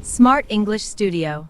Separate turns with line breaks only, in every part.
Smart English Studio.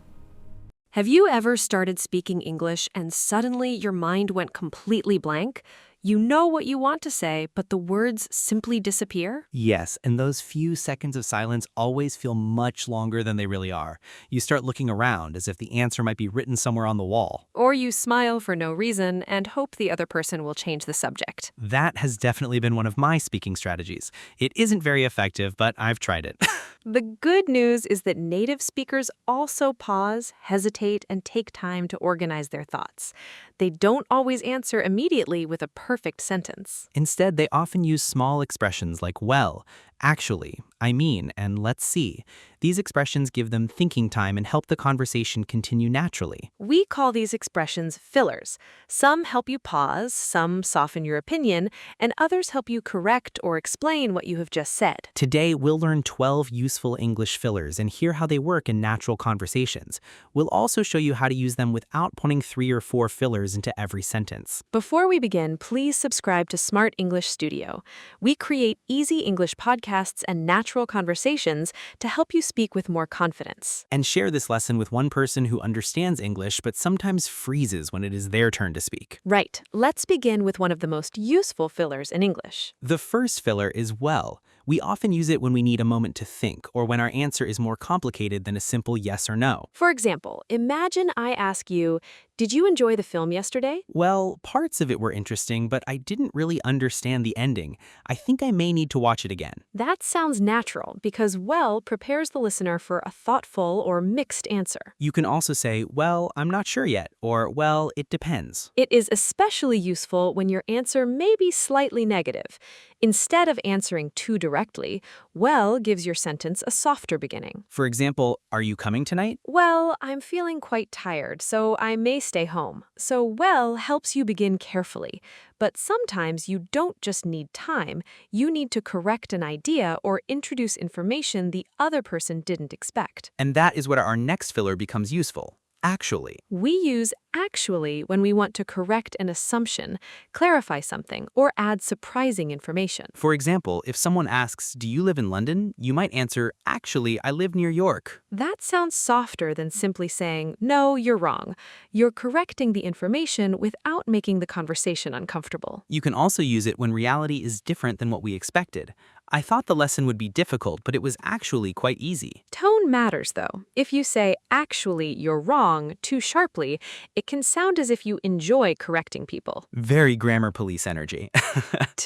Have you ever started speaking English and suddenly your mind went completely blank? You know what you want to say, but the words simply disappear?
Yes, and those few seconds of silence always feel much longer than they really are. You start looking around as if the answer might be written somewhere on the wall.
Or you smile for no reason and hope the other person will change the subject.
That has definitely been one of my speaking strategies. It isn't very effective, but I've tried it.
The good news is that native speakers also pause, hesitate, and take time to organize their thoughts. They don't always answer immediately with a perfect sentence.
Instead, they often use small expressions like well, actually, I mean, and let's see. These expressions give them thinking time and help the conversation continue naturally.
We call these expressions fillers. Some help you pause, some soften your opinion, and others help you correct or explain what you have just said.
Today, we'll learn 12 useful English fillers and hear how they work in natural conversations. We'll also show you how to use them without putting 3 or 4 fillers into every sentence.
Before we begin, please subscribe to Smart English Studio. We create easy English podcasts and natural conversations to help you speak with more confidence.
And share this lesson with one person who understands English but sometimes freezes when it is their turn to speak.
Right. Let's begin with one of the most useful fillers in English.
The first filler is well. We often use it when we need a moment to think or when our answer is more complicated than a simple yes or no.
For example, imagine I ask you, did you enjoy the film yesterday?
Well, parts of it were interesting, but I didn't really understand the ending. I think I may need to watch it again.
That sounds natural because well prepares the listener for a thoughtful or mixed answer.
You can also say, well, I'm not sure yet, or well, it depends.
It is especially useful when your answer may be slightly negative. Instead of answering too directly, well gives your sentence a softer beginning.
For example, are you coming tonight?
Well, I'm feeling quite tired, so I may stay home. So well helps you begin carefully. But sometimes you don't just need time, you need to correct an idea or introduce information the other person didn't expect.
And that is where our next filler becomes useful. Actually.
We use actually when we want to correct an assumption, clarify something, or add surprising information.
For example, if someone asks, do you live in London? You might answer, actually, I live near York.
That sounds softer than simply saying, no, you're wrong. You're correcting the information without making the conversation uncomfortable.
You can also use it when reality is different than what we expected. I thought the lesson would be difficult, but it was actually quite easy.
Tone matters, though. If you say, actually, you're wrong, too sharply, it can sound as if you enjoy correcting people.
Very grammar police energy.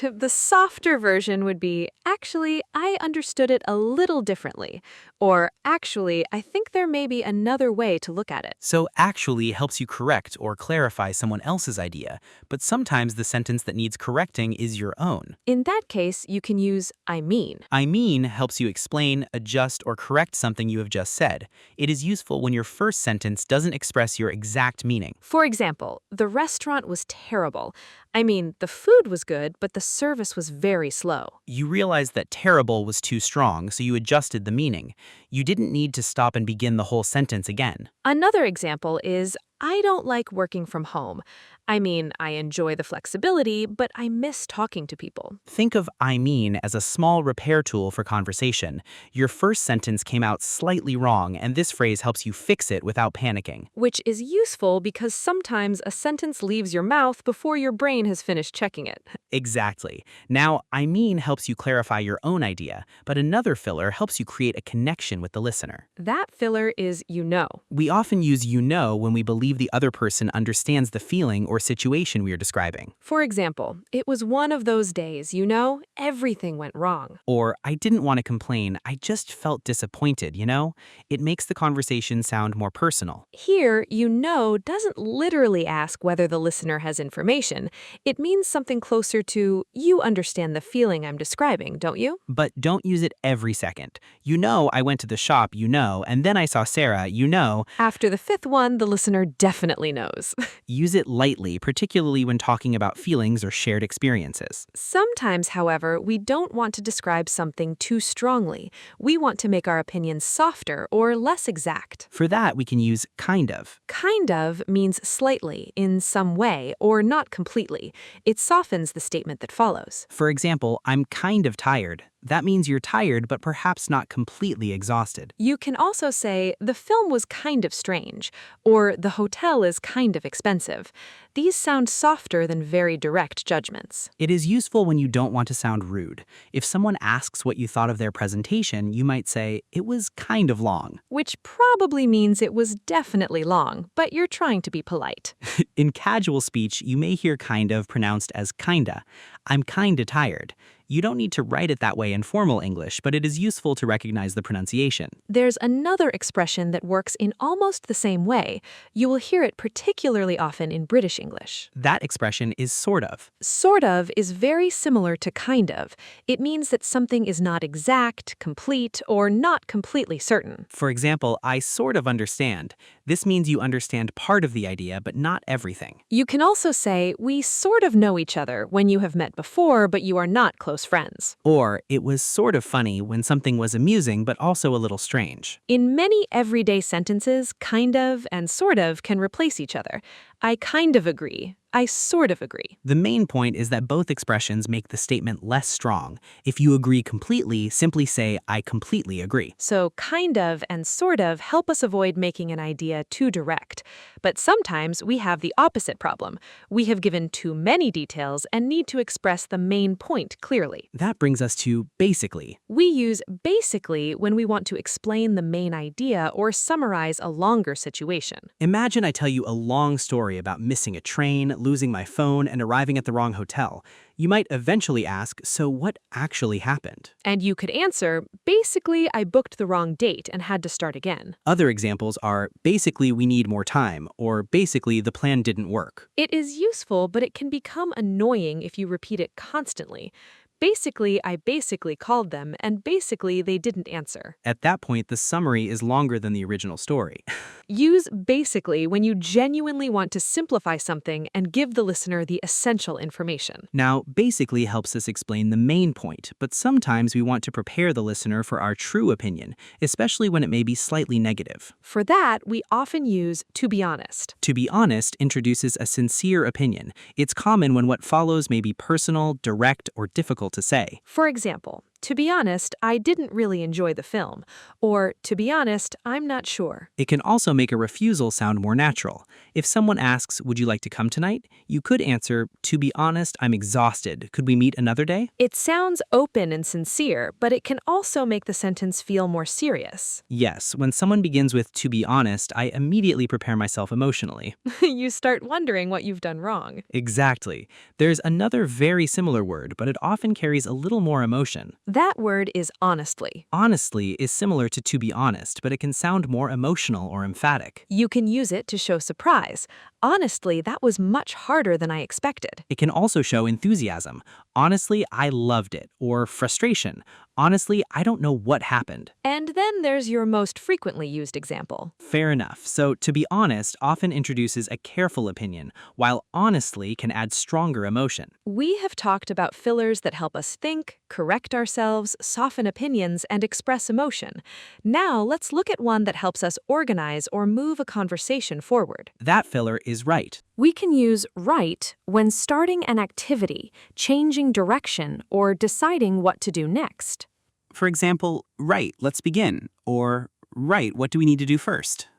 The softer version would be, actually, I understood it a little differently. Or, actually, I think there may be another way to look at it.
So actually helps you correct or clarify someone else's idea, but sometimes the sentence that needs correcting is your own.
In that case, you can use I mean.
I mean helps you explain, adjust, or correct something you have just said. It is useful when your first sentence doesn't express your exact meaning.
For example, the restaurant was terrible. I mean, the food was good, but the service was very slow.
You realized that terrible was too strong, so you adjusted the meaning. You didn't need to stop and begin the whole sentence again.
Another example is, I don't like working from home. I mean, I enjoy the flexibility, but I miss talking to people.
Think of I mean as a small repair tool for conversation. Your first sentence came out slightly wrong, and this phrase helps you fix it without panicking.
Which is useful because sometimes a sentence leaves your mouth before your brain has finished checking it.
Exactly. Now, I mean helps you clarify your own idea, but another filler helps you create a connection with the listener.
That filler is you know.
We often use you know when we believe the other person understands the feeling or situation we are describing.
For example, it was one of those days, you know, everything went wrong.
Or, I didn't want to complain, I just felt disappointed, you know? It makes the conversation sound more personal.
Here, you know doesn't literally ask whether the listener has information. It means something closer to, you understand the feeling I'm describing, don't you?
But don't use it every second. You know I went to the shop, you know, and then I saw Sarah, you know.
After the fifth one, the listener definitely knows.
Use it lightly, particularly when talking about feelings or shared experiences.
Sometimes, however, we don't want to describe something too strongly. We want to make our opinions softer or less exact.
For that, we can use kind of.
Kind of means slightly, in some way, or not completely. It softens the statement that follows.
For example, I'm kind of tired. That means you're tired but perhaps not completely exhausted.
You can also say, the film was kind of strange, or the hotel is kind of expensive. These sound softer than very direct judgments.
It is useful when you don't want to sound rude. If someone asks what you thought of their presentation, you might say, it was kind of long.
Which probably means it was definitely long, but you're trying to be polite.
In casual speech, you may hear kind of pronounced as kinda. I'm kinda tired. You don't need to write it that way in formal English, but it is useful to recognize the pronunciation.
There's another expression that works in almost the same way. You will hear it particularly often in British English.
That expression is sort of.
Sort of is very similar to kind of. It means that something is not exact, complete, or not completely certain.
For example, I sort of understand. This means you understand part of the idea, but not everything.
You can also say, we sort of know each other when you have met before, but you are not close friends.
Or, it was sort of funny when something was amusing but also a little strange.
In many everyday sentences, kind of and sort of can replace each other. I kind of agree. I sort of agree.
The main point is that both expressions make the statement less strong. If you agree completely, simply say, I completely agree.
So kind of and sort of help us avoid making an idea too direct. But sometimes we have the opposite problem. We have given too many details and need to express the main point clearly.
That brings us to basically.
We use basically when we want to explain the main idea or summarize a longer situation.
Imagine I tell you a long story about missing a train, losing my phone, and arriving at the wrong hotel. You might eventually ask, so what actually happened?
And you could answer, basically, I booked the wrong date and had to start again.
Other examples are, basically we need more time, or basically the plan didn't work.
It is useful, but it can become annoying if you repeat it constantly. Basically, I basically called them, and basically they didn't answer.
At that point, the summary is longer than the original story.
Use basically when you genuinely want to simplify something and give the listener the essential information.
Now, basically helps us explain the main point, but sometimes we want to prepare the listener for our true opinion, especially when it may be slightly negative.
For that, we often use to be honest.
To be honest introduces a sincere opinion. It's common when what follows may be personal, direct, or difficult to say.
For example, to be honest, I didn't really enjoy the film. Or, to be honest, I'm not sure.
It can also make a refusal sound more natural. If someone asks, would you like to come tonight? You could answer, to be honest, I'm exhausted. Could we meet another day?
It sounds open and sincere, but it can also make the sentence feel more serious.
Yes, when someone begins with, to be honest, I immediately prepare myself emotionally.
You start wondering what you've done wrong.
Exactly. There's another very similar word, but it often carries a little more emotion.
That word is honestly.
Honestly is similar to be honest, but it can sound more emotional or emphatic.
You can use it to show surprise. Honestly, that was much harder than I expected.
It can also show enthusiasm. Honestly, I loved it. Or frustration. Honestly, I don't know what happened.
And then there's your most frequently used example.
Fair enough. So, to be honest often introduces a careful opinion, while honestly can add stronger emotion.
We have talked about fillers that help us think, correct ourselves, soften opinions, and express emotion. Now, let's look at one that helps us organize or move a conversation forward.
That filler is right.
We can use right when starting an activity, changing direction, or deciding what to do next.
For example, right, let's begin. Or, right, what do we need to do first?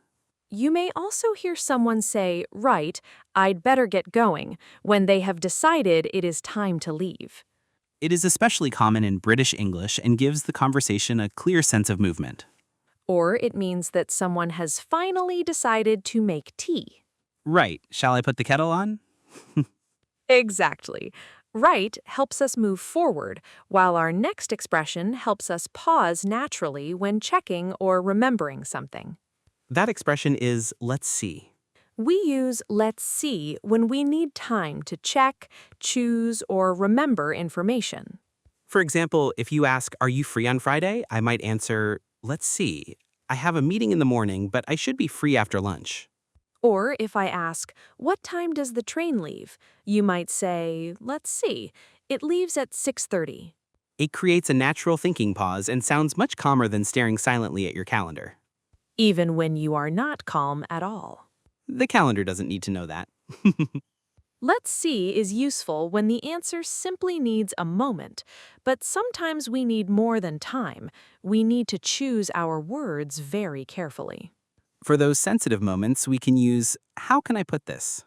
You may also hear someone say, right, I'd better get going, when they have decided it is time to leave.
It is especially common in British English and gives the conversation a clear sense of movement.
Or it means that someone has finally decided to make tea.
Right, shall I put the kettle on?
Exactly. Right helps us move forward, while our next expression helps us pause naturally when checking or remembering something.
That expression is, let's see.
We use let's see when we need time to check, choose, or remember information.
For example, if you ask, are you free on Friday? I might answer, let's see. I have a meeting in the morning, but I should be free after lunch.
Or if I ask, what time does the train leave? You might say, let's see, it leaves at 6:30.
It creates a natural thinking pause and sounds much calmer than staring silently at your calendar.
Even when you are not calm at all.
The calendar doesn't need to know that.
Let's see is useful when the answer simply needs a moment, but sometimes we need more than time. We need to choose our words very carefully.
For those sensitive moments, we can use, how can I put this?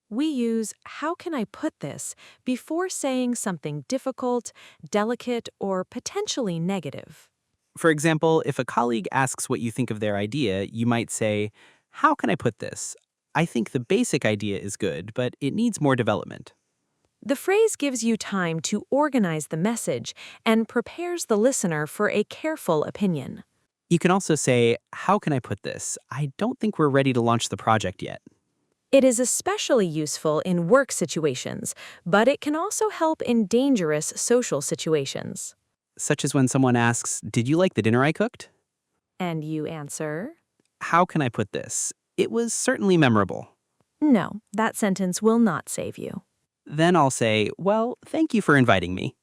We use how can I put this before saying something difficult, delicate, or potentially negative.
For example, if a colleague asks what you think of their idea, you might say, how can I put this? I think the basic idea is good, but it needs more development.
The phrase gives you time to organize the message and prepares the listener for a careful opinion.
You can also say, how can I put this? I don't think we're ready to launch the project yet.
It is especially useful in work situations, but it can also help in dangerous social situations.
Such as when someone asks, did you like the dinner I cooked?
And you answer,
How can I put this? It was certainly memorable.
no, that sentence will not save you.
Then I'll say, well, thank you for inviting me.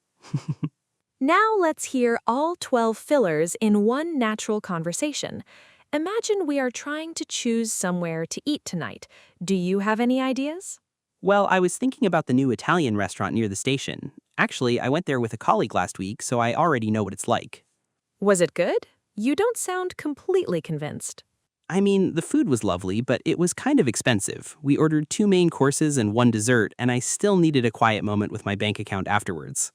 Now let's hear all 12 fillers in one natural conversation. Imagine we are trying to choose somewhere to eat tonight. Do you have any ideas?
Well, I was thinking about the new Italian restaurant near the station. Actually, I went there with a colleague last week, so I already know what it's like.
Was it good? You don't sound completely convinced.
I mean, the food was lovely, but it was kind of expensive. We ordered 2 main courses and 1 dessert, and I still needed a quiet moment with my bank account afterwards.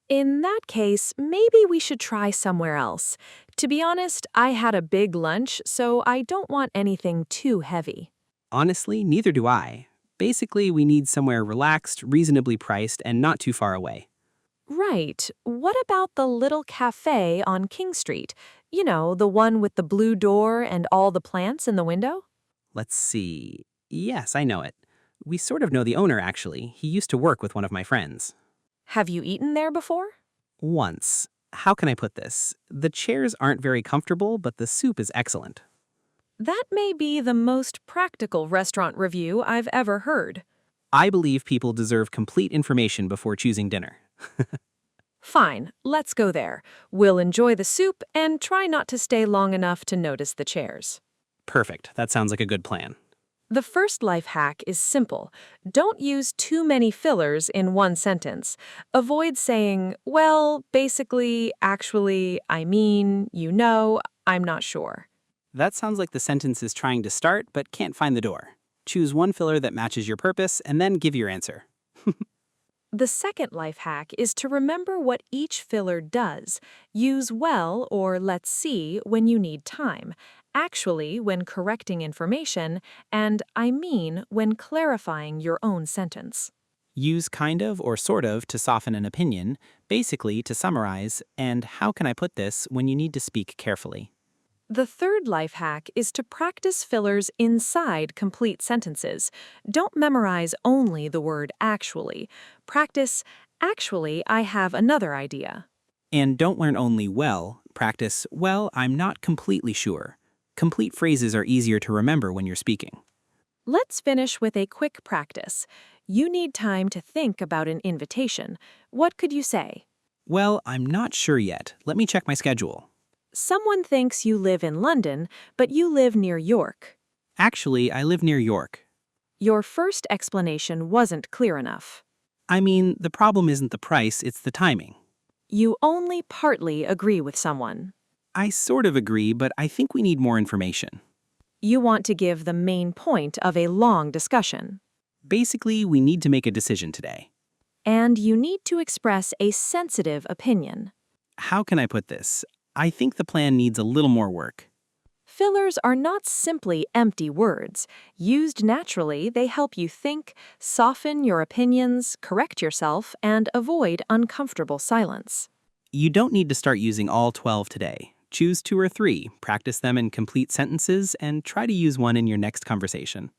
In that case, maybe we should try somewhere else. To be honest, I had a big lunch, so I don't want anything too heavy.
Honestly, neither do I. Basically, we need somewhere relaxed, reasonably priced, and not too far away.
Right. What about the little cafe on King Street? You know, the one with the blue door and all the plants in the window?
Let's see. Yes, I know it. We sort of know the owner, actually. He used to work with one of my friends.
Have you eaten there before?
Once. How can I put this? The chairs aren't very comfortable, but the soup is excellent.
That may be the most practical restaurant review I've ever heard.
I believe people deserve complete information before choosing dinner.
Fine, let's go there. We'll enjoy the soup and try not to stay long enough to notice the chairs.
Perfect. That sounds like a good plan.
The first life hack is simple. Don't use too many fillers in one sentence. Avoid saying, well, basically, actually, I mean, you know, I'm not sure.
That sounds like the sentence is trying to start but can't find the door. Choose one filler that matches your purpose and then give your answer.
The second life hack is to remember what each filler does. Use well or let's see when you need time, actually when correcting information, and I mean when clarifying your own sentence.
Use kind of or sort of to soften an opinion, basically to summarize, and how can I put this when you need to speak carefully.
The third life hack is to practice fillers inside complete sentences. Don't memorize only the word actually. Practice, actually, I have another idea.
And don't learn only well, practice, well, I'm not completely sure. Complete phrases are easier to remember when you're speaking.
Let's finish with a quick practice. You need time to think about an invitation. What could you say?
Well, I'm not sure yet. Let me check my schedule.
Someone thinks you live in London, but you live near York.
Actually, I live near York.
Your first explanation wasn't clear enough.
I mean, the problem isn't the price, it's the timing.
You only partly agree with someone.
I sort of agree, but I think we need more information.
You want to give the main point of a long discussion.
Basically, we need to make a decision today.
And you need to express a sensitive opinion.
How can I put this? I think the plan needs a little more work.
Fillers are not simply empty words. Used naturally, they help you think, soften your opinions, correct yourself, and avoid uncomfortable silence.
You don't need to start using all 12 today. Choose 2 or 3, practice them in complete sentences, and try to use one in your next conversation.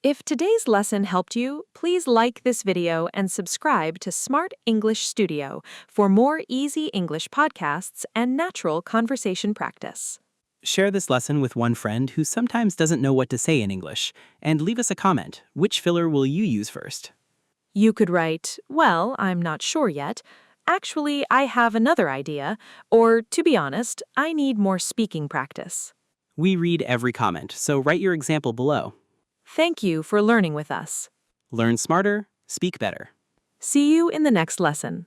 If today's lesson helped you, please like this video and subscribe to Smart English Studio for more easy English podcasts and natural conversation practice.
Share this lesson with one friend who sometimes doesn't know what to say in English, and leave us a comment. Which filler will you use first?
You could write, well, I'm not sure yet. Actually, I have another idea. Or, to be honest, I need more speaking practice.
We read every comment, so write your example below.
Thank you for learning with us.
Learn smarter, Speak better.
See you in the next lesson.